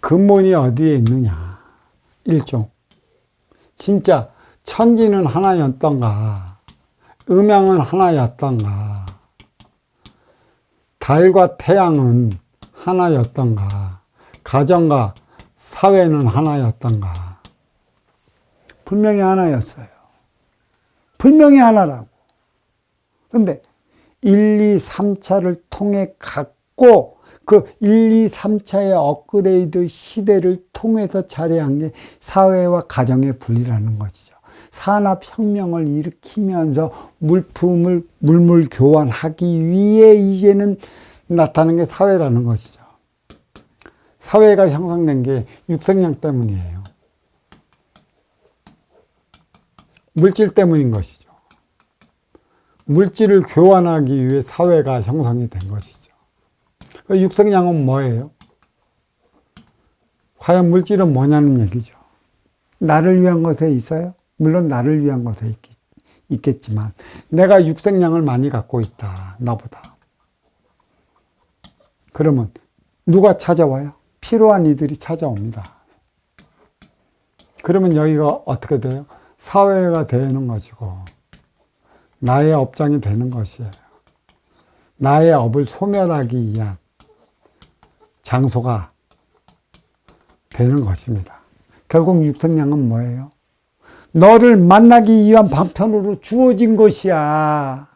근본이 어디에 있느냐. 일종. 진짜 천지는 하나였던가, 음양은 하나였던가, 달과 태양은 하나였던가, 가정과 사회는 하나였던가. 분명히 하나였어요. 분명히 하나라고. 근데 1, 2, 3차를 통해 갖고 그 1, 2, 3차의 업그레이드 시대를 통해서 자리한 게 사회와 가정의 분리라는 것이죠. 산업혁명을 일으키면서 물품을 물물 교환하기 위해 이제는 나타나는 게 사회라는 것이죠. 사회가 형성된 게 육생량 때문이에요. 물질 때문인 것이죠. 물질을 교환하기 위해 사회가 형성이 된 것이죠. 육생량은 뭐예요? 과연 물질은 뭐냐는 얘기죠. 나를 위한 것에 있어요? 물론 나를 위한 것에 있겠지만 내가 육생량을 많이 갖고 있다. 나보다. 그러면 누가 찾아와요? 필요한 이들이 찾아옵니다. 그러면 여기가 어떻게 돼요? 사회가 되는 것이고 나의 업장이 되는 것이에요. 나의 업을 소멸하기 위한 장소가 되는 것입니다. 결국 육생량은 뭐예요? 너를 만나기 위한 방편으로 주어진 것이야.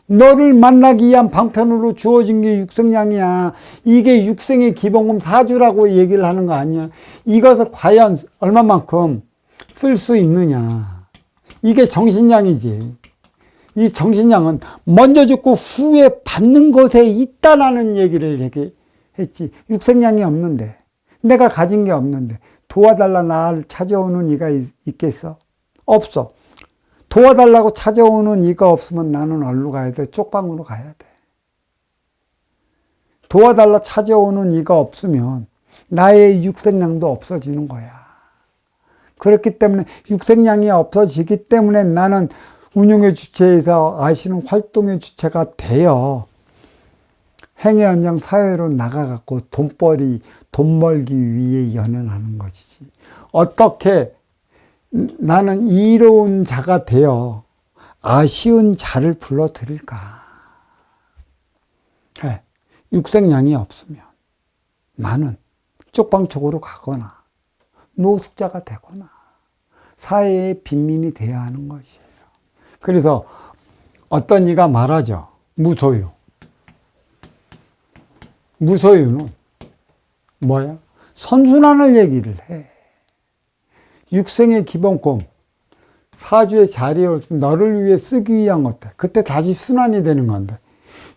너를 만나기 위한 방편으로 주어진 게 육생량이야. 이게 육생의 기본금 4주라고 얘기를 하는 거 아니야. 이것을 과연 얼마만큼 쓸 수 있느냐. 이게 정신량이지. 이 정신량은 먼저 죽고 후에 받는 것에 있다라는 얘기를 얘기했지. 육생량이 없는데, 내가 가진 게 없는데 도와달라 나를 찾아오는 이가 있겠어? 없어. 도와달라고 찾아오는 이가 없으면 나는 어디로 가야 돼? 쪽방으로 가야 돼. 도와달라 찾아오는 이가 없으면 나의 육생량도 없어지는 거야. 그렇기 때문에 육생량이 없어지기 때문에 나는 운용의 주체에서 아시는 활동의 주체가 되어 행의 현장 사회로 나가갖고 돈 벌기 위해 연연하는 것이지. 어떻게 나는 이로운 자가 되어 아쉬운 자를 불러들일까? 네. 육생량이 없으면 나는 쪽방 쪽으로 가거나 노숙자가 되거나 사회의 빈민이 되어야 하는 것이에요. 그래서 어떤 이가 말하죠. 무소유. 무소유는 뭐야? 선순환을 얘기를 해. 육생의 기본권, 사주의 자리를 너를 위해 쓰기 위한 것들. 그때 다시 순환이 되는 건데.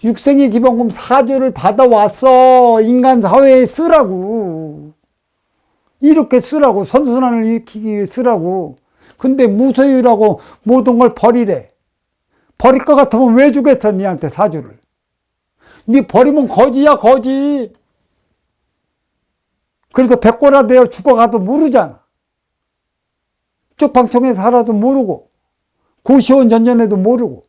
육생의 기본권 사주를 받아왔어. 인간 사회에 쓰라고. 이렇게 쓰라고. 선순환을 일으키기 위해 쓰라고. 근데 무소유라고 모든 걸 버리래. 버릴 것 같으면 왜 주겠어, 니한테 사주를. 니 버리면 거지야, 거지. 그러니까 백골아 되어 죽어가도 모르잖아. 쪽방청에 살아도 모르고, 고시원 전전에도 모르고.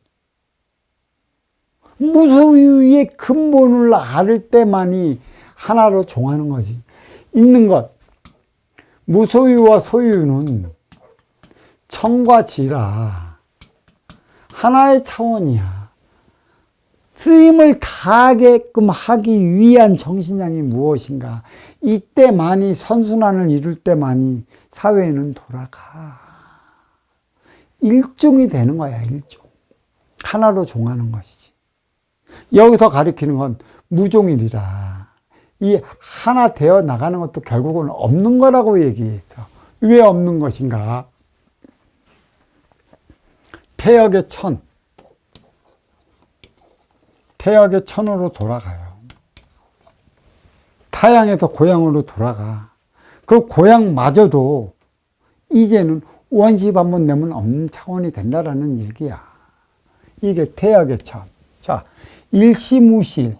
무소유의 근본을 알 때만이 하나로 종하는 거지. 있는 것. 무소유와 소유는 청과 지라. 하나의 차원이야. 쓰임을 다하게끔 하기 위한 정신량이 무엇인가. 이때만이 선순환을 이룰 때만이 사회는 돌아가. 일종이 되는 거야, 일종. 하나로 종하는 것이지. 여기서 가리키는 건 무종일이라. 이 하나 되어 나가는 것도 결국은 없는 거라고 얘기했어. 왜 없는 것인가? 태역의 천. 태역의 천으로 돌아가요. 타양에서 고향으로 돌아가. 그 고향마저도 이제는 원시 한번 내면 없는 차원이 된다라는 얘기야. 이게 태역의 천. 자, 일시무실.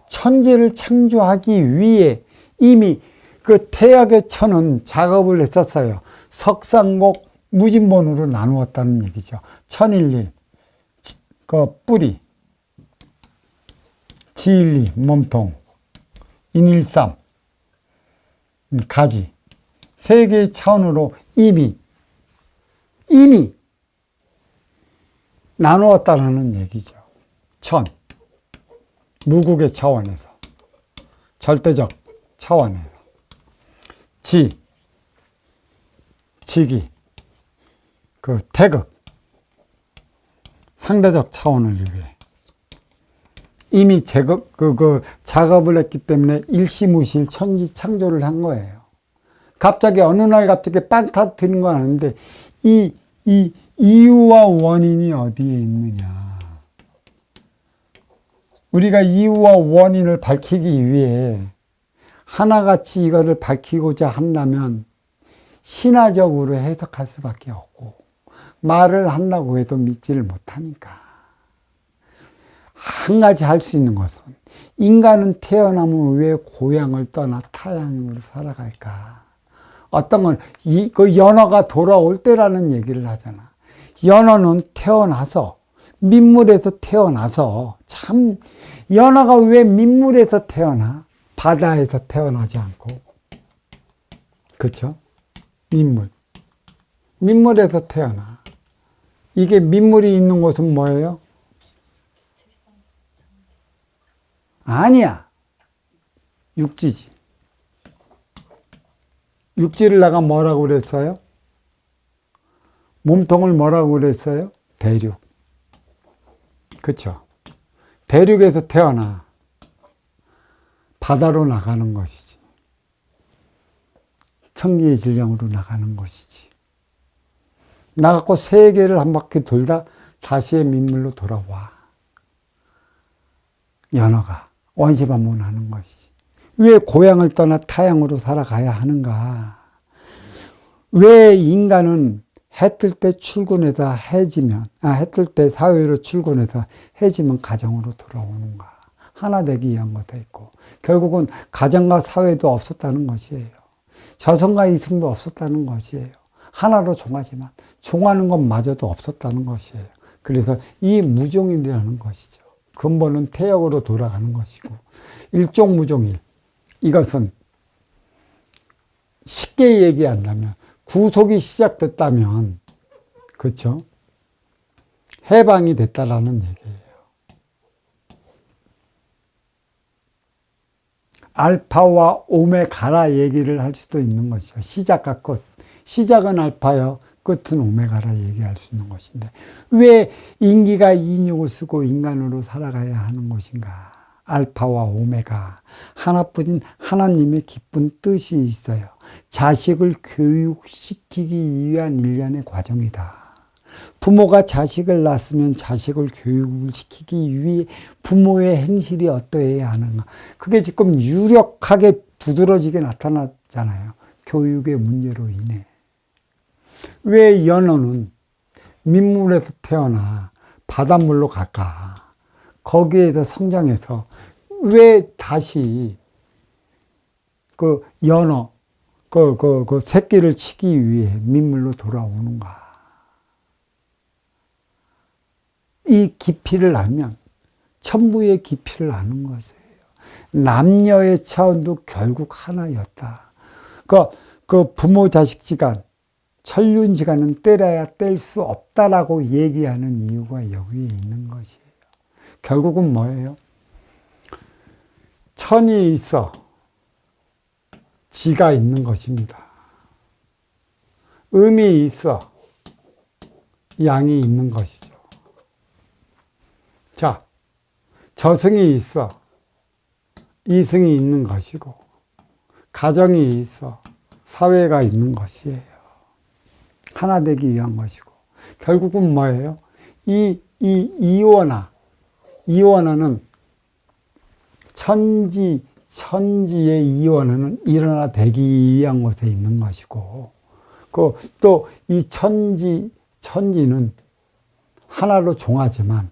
천지를 창조하기 위해 이미 그 태역의 천은 작업을 했었어요. 석상목 무진본으로 나누었다는 얘기죠. 천일일, 그 뿌리, 지일리, 몸통, 인일삼, 가지. 세 개의 차원으로 이미 나누었다는 얘기죠. 천, 무국의 차원에서, 절대적 차원에서. 지기, 그 태극, 상대적 차원을 위해 이미 작업을 했기 때문에 일시무실 천지창조를 한 거예요. 갑자기 어느 날 갑자기 빵 터뜨리는 건 아닌데 이 이유와 원인이 어디에 있느냐. 우리가 이유와 원인을 밝히기 위해 하나같이 이것을 밝히고자 한다면 신화적으로 해석할 수밖에 없고 말을 한다고 해도 믿지를 못하니까. 한 가지 할 수 있는 것은 인간은 태어나면 왜 고향을 떠나 타향으로 살아갈까? 어떤 건 그 연어가 돌아올 때라는 얘기를 하잖아. 연어는 태어나서 민물에서 태어나서 참 연어가 왜 민물에서 태어나? 바다에서 태어나지 않고. 그렇죠? 민물에서 태어나. 이게 민물이 있는 곳은 뭐예요? 아니야. 육지지. 육지를 내가 뭐라고 그랬어요? 몸통을 뭐라고 그랬어요? 대륙. 그쵸? 대륙에서 태어나 바다로 나가는 것이지. 천기의 질량으로 나가는 것이지. 나가고 세계를 한 바퀴 돌다 다시의 민물로 돌아와. 연어가 원시반문하는 것이지. 왜 고향을 떠나 타향으로 살아가야 하는가? 왜 인간은 해 뜰 때 출근해서 해 뜰 때 사회로 출근해서 해지면 가정으로 돌아오는가? 하나 되기 위한 것도 있고, 결국은 가정과 사회도 없었다는 것이에요. 저승과 이승도 없었다는 것이에요. 하나로 종하지만 종하는 것마저도 없었다는 것이에요. 그래서 이 무종일이라는 것이죠. 근본은 태역으로 돌아가는 것이고, 일종무종일. 이것은 쉽게 얘기한다면 구속이 시작됐다면, 그렇죠? 해방이 됐다라는 얘기예요. 알파와 오메가라 얘기를 할 수도 있는 것이죠. 시작과 끝. 시작은 알파요, 끝은 오메가라 얘기할 수 있는 것인데, 왜 인기가 인육을 쓰고 인간으로 살아가야 하는 것인가? 알파와 오메가, 하나뿐인 하나님의 기쁜 뜻이 있어요. 자식을 교육시키기 위한 일련의 과정이다. 부모가 자식을 낳았으면 자식을 교육을 시키기 위해 부모의 행실이 어떠해야 하는가. 그게 지금 유력하게 두드러지게 나타났잖아요. 교육의 문제로 인해. 왜 연어는 민물에서 태어나 바닷물로 갈까? 거기에서 성장해서 왜 다시 그 연어, 그 새끼를 치기 위해 민물로 돌아오는가? 이 깊이를 알면 천부의 깊이를 아는 것이에요. 남녀의 차원도 결국 하나였다. 그 부모 자식지간, 천륜지간은 때려야 뗄 수 없다라고 얘기하는 이유가 여기에 있는 것이에요. 결국은 뭐예요? 천이 있어 지가 있는 것입니다. 음이 있어 양이 있는 것이죠. 자, 저승이 있어 이승이 있는 것이고, 가정이 있어 사회가 있는 것이에요. 하나 되기 위한 것이고, 결국은 뭐예요? 이원화는 천지의 이원화는 일어나 되기 위한 곳에 있는 것이고, 또 이 천지는 하나로 종하지만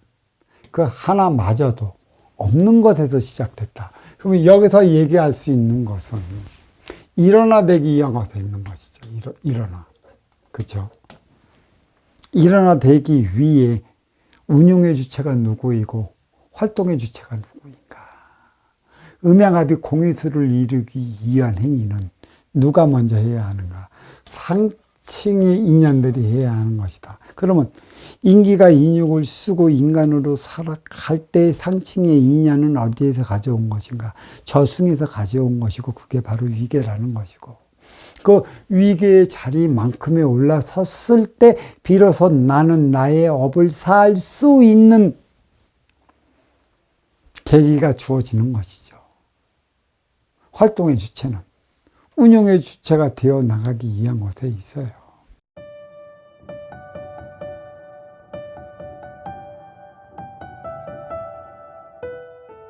그 하나마저도 없는 것에서 시작됐다. 그러면 여기서 얘기할 수 있는 것은 일어나 되기 위한 것에 있는 것이죠. 일어나. 그렇죠? 일어나 되기 위해 운용의 주체가 누구이고 활동의 주체가 누구인가? 음양합이 공의수를 이루기 위한 행위는 누가 먼저 해야 하는가? 상층의 인연들이 해야 하는 것이다. 그러면 인기가 인육을 쓰고 인간으로 살아갈 때 상층의 인연은 어디에서 가져온 것인가? 저승에서 가져온 것이고 그게 바로 위계라는 것이고 그 위계의 자리만큼에 올라섰을 때 비로소 나는 나의 업을 살 수 있는 계기가 주어지는 것이죠. 활동의 주체는 운영의 주체가 되어 나가기 위한 것에 있어요.